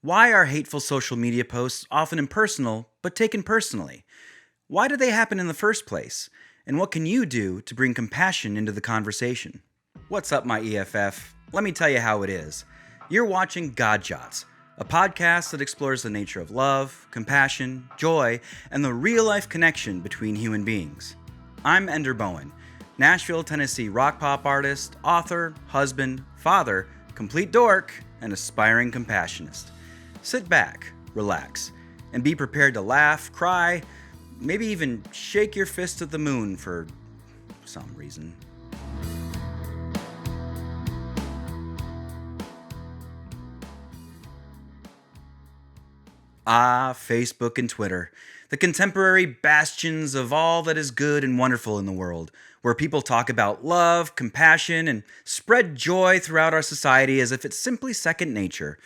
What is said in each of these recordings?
Why are hateful social media posts often impersonal but taken personally? Why did they happen in the first place? And what can you do to bring compassion into the conversation? What's up, my EFF? Let me tell you how it is. You're watching Jots, a podcast that explores the nature of love, compassion, joy, and the real-life connection between human beings. I'm Ender Bowen, Nashville, Tennessee rock pop artist, author, husband, father, complete dork, and aspiring compassionist. Sit back, relax, and be prepared to laugh, cry, maybe even shake your fist at the moon for some reason. Ah, Facebook and Twitter, the contemporary bastions of all that is good and wonderful in the world, where people talk about love, compassion, and spread joy throughout our society as if it's simply second nature.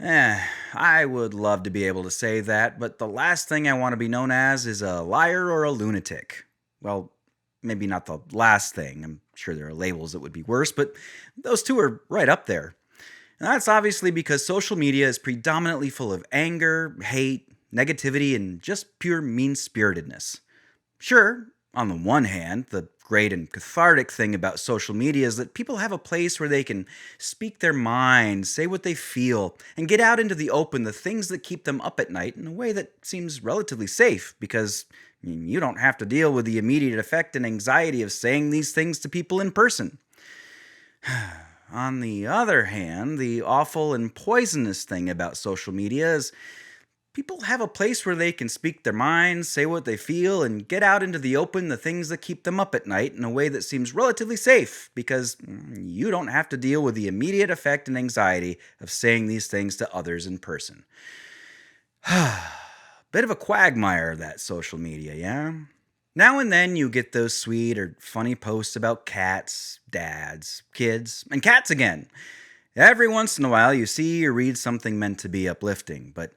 I would love to be able to say that, but the last thing I want to be known as is a liar or a lunatic. Well, maybe not the last thing. I'm sure there are labels that would be worse, but those two are right up there. And that's obviously because social media is predominantly full of anger, hate, negativity, and just pure mean-spiritedness. Sure, on the one hand, the great and cathartic thing about social media is that people have a place where they can speak their minds, say what they feel, and get out into the open the things that keep them up at night in a way that seems relatively safe because you don't have to deal with the immediate effect and anxiety of saying these things to people in person. On the other hand, the awful and poisonous thing about social media is people have a place where they can speak their minds, say what they feel, and get out into the open the things that keep them up at night in a way that seems relatively safe because you don't have to deal with the immediate effect and anxiety of saying these things to others in person. Bit of a quagmire, that social media, yeah? Now and then you get those sweet or funny posts about cats, dads, kids, and cats again. Every once in a while you see or read something meant to be uplifting, but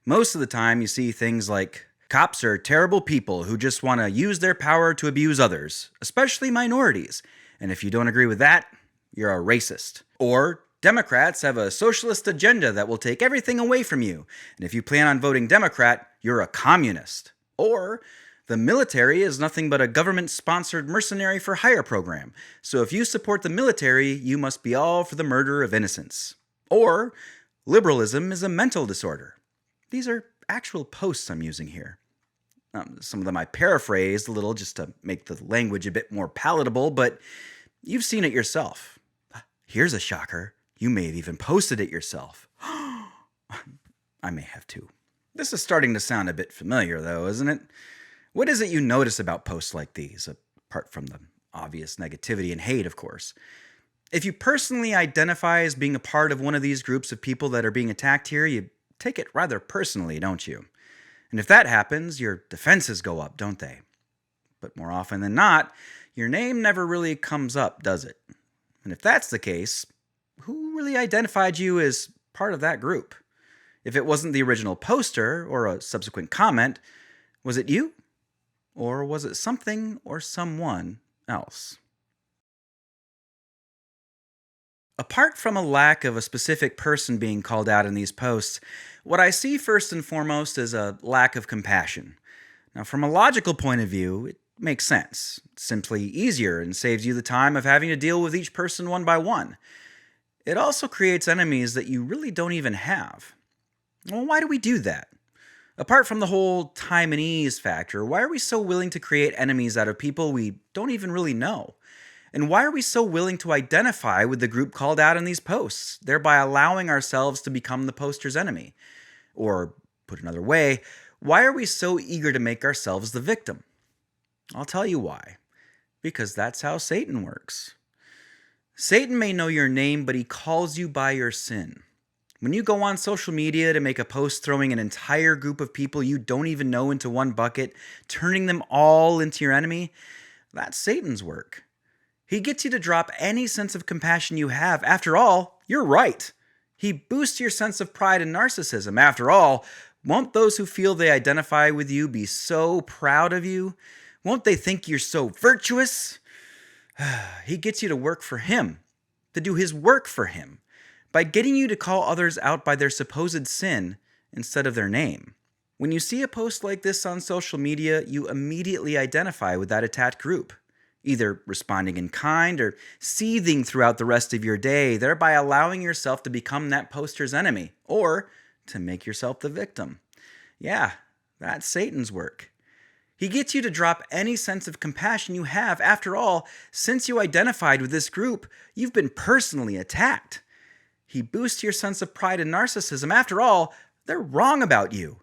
most of the time you see things like, cops are terrible people who just want to use their power to abuse others, especially minorities, and if you don't agree with that, you're a racist. Or, Democrats have a socialist agenda that will take everything away from you, and if you plan on voting Democrat, you're a communist. Or, the military is nothing but a government-sponsored mercenary for hire program, so if you support the military, you must be all for the murder of innocents. Or, liberalism is a mental disorder. These are actual posts I'm using here. Some of them I paraphrased a little just to make the language a bit more palatable, but you've seen it yourself. Here's a shocker. You may have even posted it yourself. I may have too. This is starting to sound a bit familiar, though, isn't it? What is it you notice about posts like these, apart from the obvious negativity and hate, of course? If you personally identify as being a part of one of these groups of people that are being attacked here, you take it rather personally, don't you? And if that happens, your defenses go up, don't they? But more often than not, your name never really comes up, does it? And if that's the case, who really identified you as part of that group? If it wasn't the original poster or a subsequent comment, was it you? Or was it something or someone else? Apart from a lack of a specific person being called out in these posts, what I see first and foremost is a lack of compassion. Now, from a logical point of view, it makes sense. It's simply easier and saves you the time of having to deal with each person one by one. It also creates enemies that you really don't even have. Well, why do we do that? Apart from the whole time and ease factor, why are we so willing to create enemies out of people we don't even really know? And why are we so willing to identify with the group called out in these posts, thereby allowing ourselves to become the poster's enemy? Or, put another way, why are we so eager to make ourselves the victim? I'll tell you why. Because that's how Satan works. Satan may know your name, but he calls you by your sin. When you go on social media to make a post throwing an entire group of people you don't even know into one bucket, turning them all into your enemy, that's Satan's work. He gets you to drop any sense of compassion you have. After all, you're right. He boosts your sense of pride and narcissism. After all, won't those who feel they identify with you be so proud of you? Won't they think you're so virtuous? He gets you to work for him, to do his work for him, by getting you to call others out by their supposed sin instead of their name. When you see a post like this on social media, you immediately identify with that attacked group, either responding in kind or seething throughout the rest of your day, thereby allowing yourself to become that poster's enemy, or to make yourself the victim. Yeah, that's Satan's work. He gets you to drop any sense of compassion you have. After all, since you identified with this group, you've been personally attacked. He boosts your sense of pride and narcissism. After all, they're wrong about you.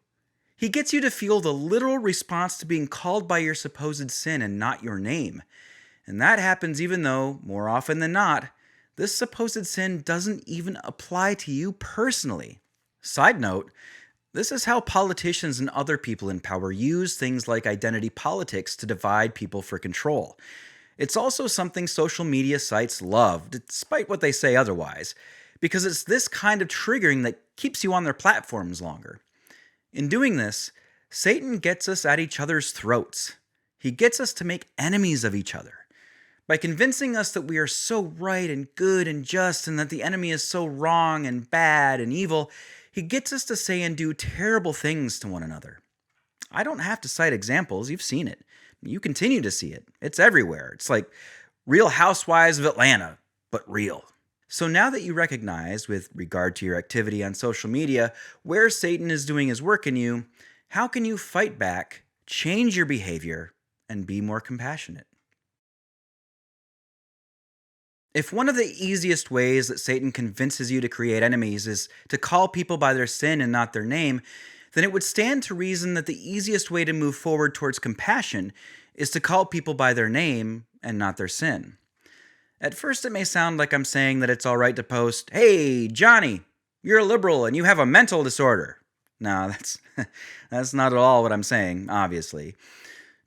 He gets you to feel the literal response to being called by your supposed sin and not your name. And that happens even though, more often than not, this supposed sin doesn't even apply to you personally. Side note, this is how politicians and other people in power use things like identity politics to divide people for control. It's also something social media sites love, despite what they say otherwise, because it's this kind of triggering that keeps you on their platforms longer. In doing this, Satan gets us at each other's throats. He gets us to make enemies of each other. By convincing us that we are so right and good and just and that the enemy is so wrong and bad and evil, he gets us to say and do terrible things to one another. I don't have to cite examples, you've seen it. You continue to see it. It's everywhere. It's like Real Housewives of Atlanta, but real. So now that you recognize, with regard to your activity on social media, where Satan is doing his work in you, how can you fight back, change your behavior, and be more compassionate? If one of the easiest ways that Satan convinces you to create enemies is to call people by their sin and not their name, then it would stand to reason that the easiest way to move forward towards compassion is to call people by their name and not their sin. At first, it may sound like I'm saying that it's all right to post, "Hey, Johnny, you're a liberal and you have a mental disorder." No, that's not at all what I'm saying, obviously.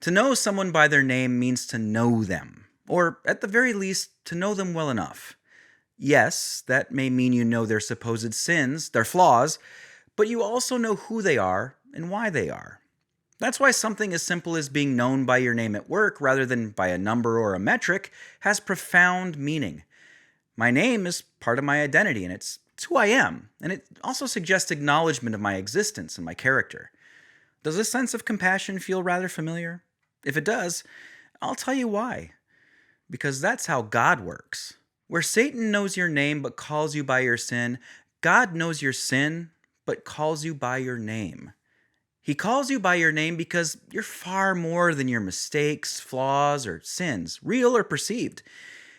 To know someone by their name means to know them, or at the very least, to know them well enough. Yes, that may mean you know their supposed sins, their flaws, but you also know who they are and why they are. That's why something as simple as being known by your name at work rather than by a number or a metric has profound meaning. My name is part of my identity, and it's who I am, and it also suggests acknowledgement of my existence and my character. Does this sense of compassion feel rather familiar? If it does, I'll tell you why. Because that's how God works. Where Satan knows your name but calls you by your sin, God knows your sin but calls you by your name. He calls you by your name because you're far more than your mistakes, flaws, or sins, real or perceived.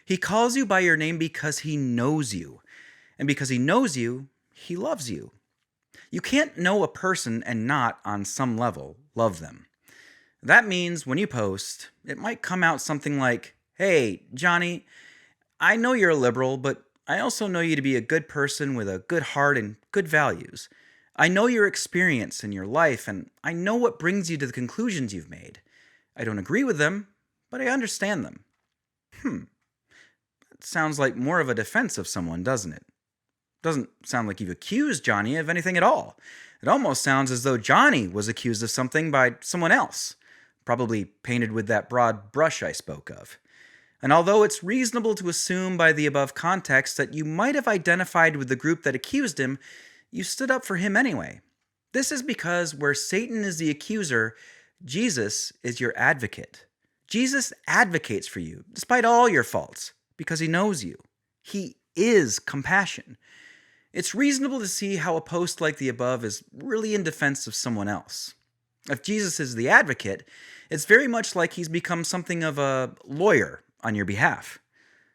He calls you by your name because he knows you. And because he knows you, he loves you. You can't know a person and not, on some level, love them. That means when you post, it might come out something like, "Hey, Johnny, I know you're a liberal, but I also know you to be a good person with a good heart and good values. I know your experience in your life, and I know what brings you to the conclusions you've made. I don't agree with them, but I understand them." That sounds like more of a defense of someone, doesn't it? Doesn't sound like you've accused Johnny of anything at all. It almost sounds as though Johnny was accused of something by someone else, probably painted with that broad brush I spoke of. And although it's reasonable to assume by the above context that you might have identified with the group that accused him, you stood up for him anyway. This is because where Satan is the accuser, Jesus is your advocate. Jesus advocates for you, despite all your faults, because he knows you. He is compassion. It's reasonable to see how a post like the above is really in defense of someone else. If Jesus is the advocate, it's very much like he's become something of a lawyer on your behalf.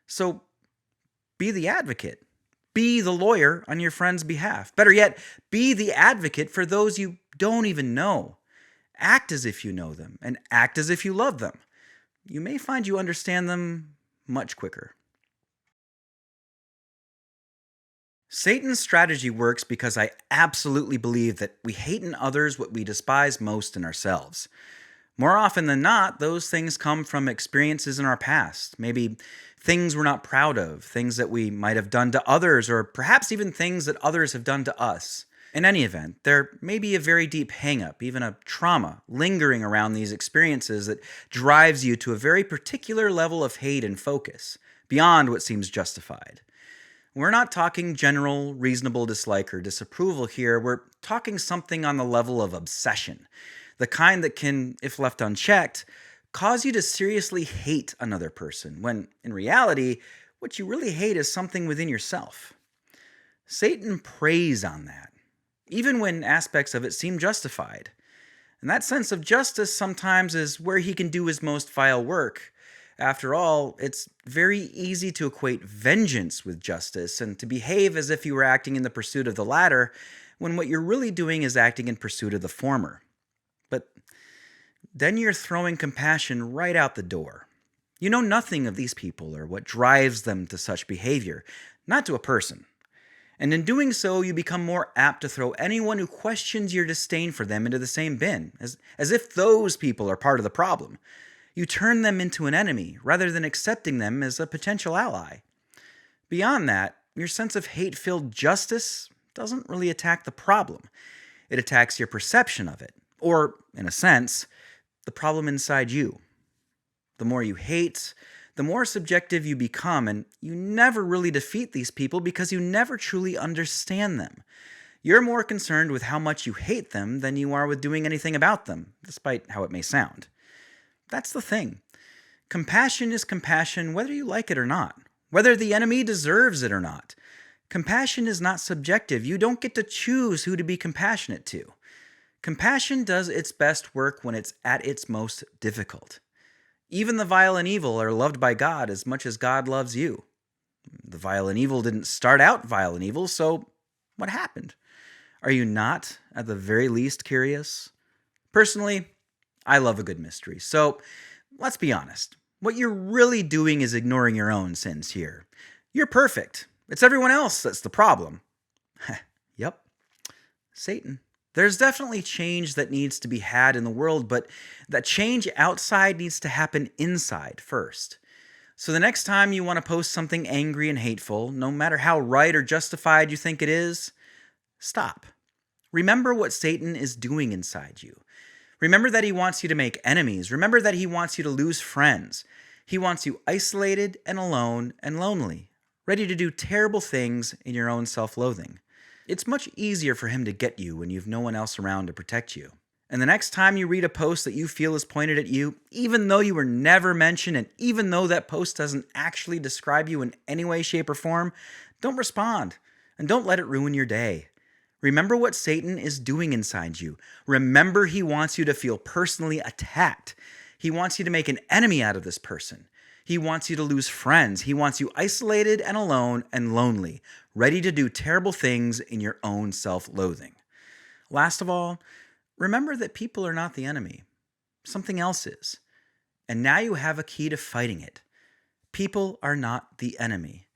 So be the advocate. Be the lawyer on your friend's behalf. Better yet, be the advocate for those you don't even know. Act as if you know them, and act as if you love them. You may find you understand them much quicker. Satan's strategy works because I absolutely believe that we hate in others what we despise most in ourselves. More often than not, those things come from experiences in our past, maybe things we're not proud of, things that we might have done to others, or perhaps even things that others have done to us. In any event, there may be a very deep hang-up, even a trauma, lingering around these experiences that drives you to a very particular level of hate and focus, beyond what seems justified. We're not talking general, reasonable dislike or disapproval here. We're talking something on the level of obsession. The kind that can, if left unchecked, cause you to seriously hate another person, when in reality, what you really hate is something within yourself. Satan preys on that, even when aspects of it seem justified. And that sense of justice sometimes is where he can do his most vile work. After all, it's very easy to equate vengeance with justice and to behave as if you were acting in the pursuit of the latter, when what you're really doing is acting in pursuit of the former. But then you're throwing compassion right out the door. You know nothing of these people or what drives them to such behavior, not to a person. And in doing so, you become more apt to throw anyone who questions your disdain for them into the same bin, as if those people are part of the problem. You turn them into an enemy, rather than accepting them as a potential ally. Beyond that, your sense of hate-filled justice doesn't really attack the problem. It attacks your perception of it, or, in a sense, the problem inside you. The more you hate, the more subjective you become, and you never really defeat these people because you never truly understand them. You're more concerned with how much you hate them than you are with doing anything about them, despite how it may sound. That's the thing. Compassion is compassion whether you like it or not, whether the enemy deserves it or not. Compassion is not subjective. You don't get to choose who to be compassionate to. Compassion does its best work when it's at its most difficult. Even the vile and evil are loved by God as much as God loves you. The vile and evil didn't start out vile and evil, so what happened? Are you not, at the very least, curious? Personally, I love a good mystery, so let's be honest. What you're really doing is ignoring your own sins here. You're perfect. It's everyone else that's the problem. Yep, Satan. There's definitely change that needs to be had in the world, but that change outside needs to happen inside first. So the next time you want to post something angry and hateful, no matter how right or justified you think it is, stop. Remember what Satan is doing inside you. Remember that he wants you to make enemies. Remember that he wants you to lose friends. He wants you isolated and alone and lonely, ready to do terrible things in your own self-loathing. It's much easier for him to get you when you've no one else around to protect you. And the next time you read a post that you feel is pointed at you, even though you were never mentioned and even though that post doesn't actually describe you in any way, shape, or form, don't respond and don't let it ruin your day. Remember what Satan is doing inside you. Remember he wants you to feel personally attacked. He wants you to make an enemy out of this person. He wants you to lose friends. He wants you isolated and alone and lonely, ready to do terrible things in your own self-loathing. Last of all, remember that people are not the enemy. Something else is. And now you have a key to fighting it. People are not the enemy.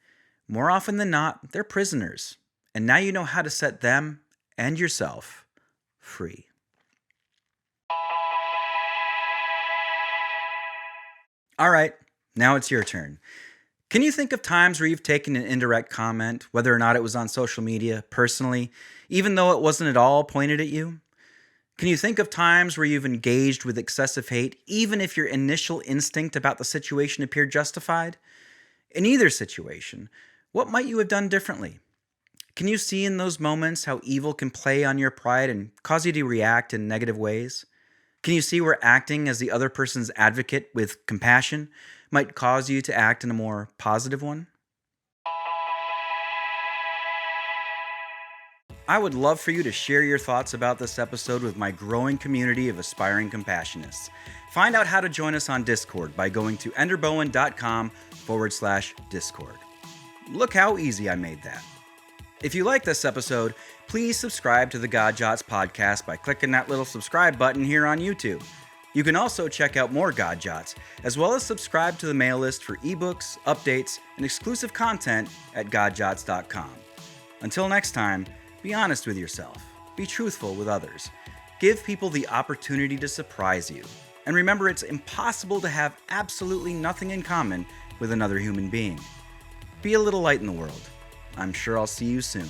More often than not, they're prisoners. And now you know how to set them and yourself free. All right, now it's your turn. Can you think of times where you've taken an indirect comment, whether or not it was on social media, personally, even though it wasn't at all pointed at you? Can you think of times where you've engaged with excessive hate, even if your initial instinct about the situation appeared justified? In either situation, what might you have done differently? Can you see in those moments how evil can play on your pride and cause you to react in negative ways? Can you see where acting as the other person's advocate with compassion might cause you to act in a more positive one? I would love for you to share your thoughts about this episode with my growing community of aspiring compassionists. Find out how to join us on Discord by going to enderbowen.com/Discord. Look how easy I made that. If you like this episode, please subscribe to the Jots podcast by clicking that little subscribe button here on YouTube. You can also check out more Jots, as well as subscribe to the mail list for ebooks, updates, and exclusive content at godjots.com. Until next time, be honest with yourself. Be truthful with others. Give people the opportunity to surprise you. And remember, it's impossible to have absolutely nothing in common with another human being. Be a little light in the world. I'm sure I'll see you soon.